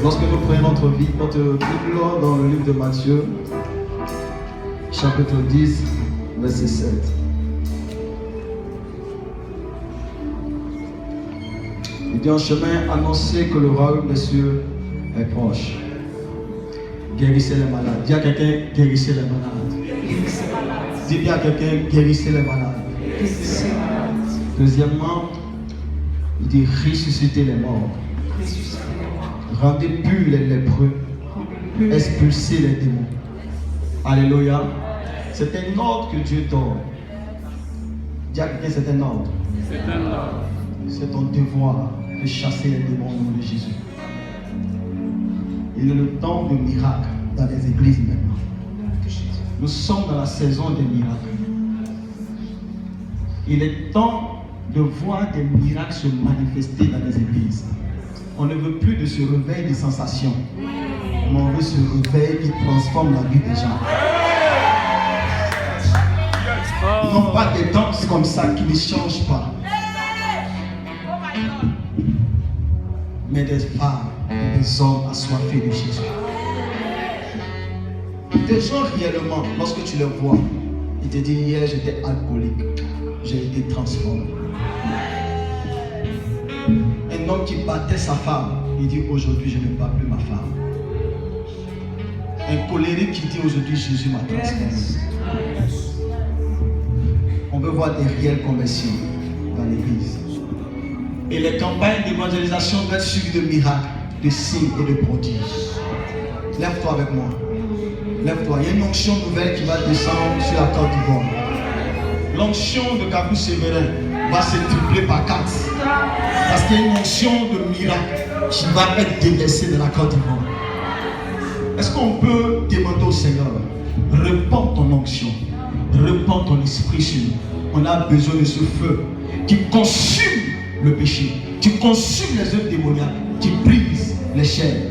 Lorsque nous prenons notre Bible dans le livre de Matthieu, chapitre 10, verset 7. Il dit en chemin, annoncez que le royaume des cieux est proche. Guérissez les malades. Dis à quelqu'un, guérissez les malades. Dis bien à quelqu'un, guérissez les malades. Deuxièmement, il dit ressuscitez les morts. Rendez purs les lépreux. Expulsez les démons. Alléluia. C'est un ordre que Dieu donne. Dis à quelqu'un, c'est un ordre. C'est un ordre. C'est ton devoir de chasser les démons au nom de Jésus. Il est le temps de miracles dans les églises maintenant. Nous sommes dans la saison des miracles. Il est temps de voir des miracles se manifester dans les églises. On ne veut plus de ce réveil des sensations, mais on veut ce réveil qui transforme la vie des gens. Non pas des danses comme ça qui ne changent pas, mais des femmes et des hommes assoiffés de Jésus. Des gens réellement, lorsque tu les vois, ils te disent hier j'étais alcoolique, j'ai été transformé. Un homme qui battait sa femme, il dit aujourd'hui je ne bats plus ma femme. Un colérique qui dit aujourd'hui Jésus m'a transformé. On veut voir des réelles conversions dans l'église. Et les campagnes d'évangélisation doivent être suivies de miracles, de signes et de prodiges. Lève-toi avec moi. Lève-toi. Il y a une onction nouvelle qui va descendre sur la Côte d'Ivoire. L'onction de Kabou Sévérin va se tripler par 4. Parce qu'il y a une onction de miracle qui va être déversée dans la Côte d'Ivoire. Est-ce qu'on peut demander au Seigneur, répands ton onction, répands ton esprit sur nous. On a besoin de ce feu qui consume le péché, qui consume les œuvres démoniaques, qui brise les chaînes.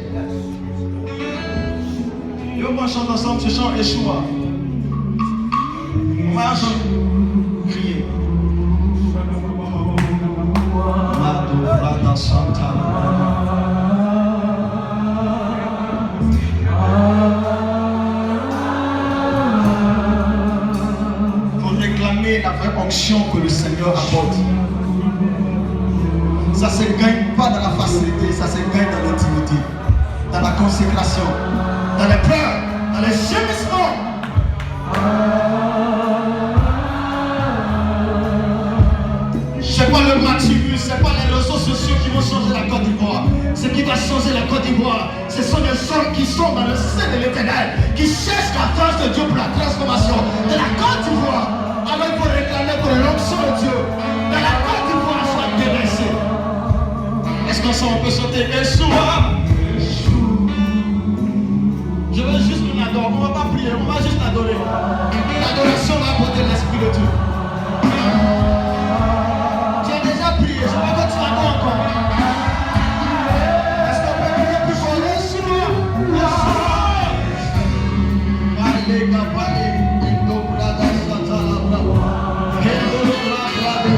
Et on va chanter ensemble ce chant Yeshua. On va crier. Madurada Santa. Pour réclamer la vraie onction que le Seigneur apporte. Ça ne se gagne pas dans la facilité, ça se gagne dans l'intimité, dans la consécration, dans les pleurs, dans les gémissements. Ce n'est pas le maturus, ce n'est pas les réseaux sociaux qui vont changer la Côte d'Ivoire. Ce qui va changer la Côte d'Ivoire, ce sont des hommes qui sont dans le sein de l'Éternel, qui cherchent la grâce de Dieu pour la transformation de la Côte d'Ivoire. Alors il faut réclamer pour l'onction de Dieu, de la Côte d'Ivoire soit déversée. Est-ce qu'ensemble on peut sauter Yeshua? Je veux juste qu'on adore, on ne va pas prier, on va juste l'adorer. L'adoration va apporter l'esprit de Dieu. Tu as déjà prié, je ne veux pas que tu l'adores encore. Est-ce qu'on peut prier plus fort? Yeshua! Allez, Gabali, Indo Brada Satalabra, Kendo Brada.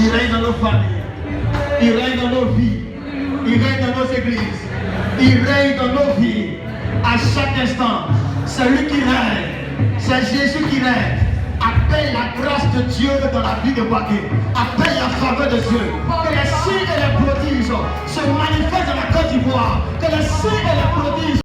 Il règne dans nos familles. Il règne dans nos vies. Il règne dans nos églises. Il règne dans nos vies. À chaque instant, c'est lui qui règne. C'est Jésus qui règne. Appelle la grâce de Dieu dans la vie de Boaké. Appelle la faveur de Dieu. Que les signes et les prodiges se manifestent dans la Côte d'Ivoire. Que les signes et les prodiges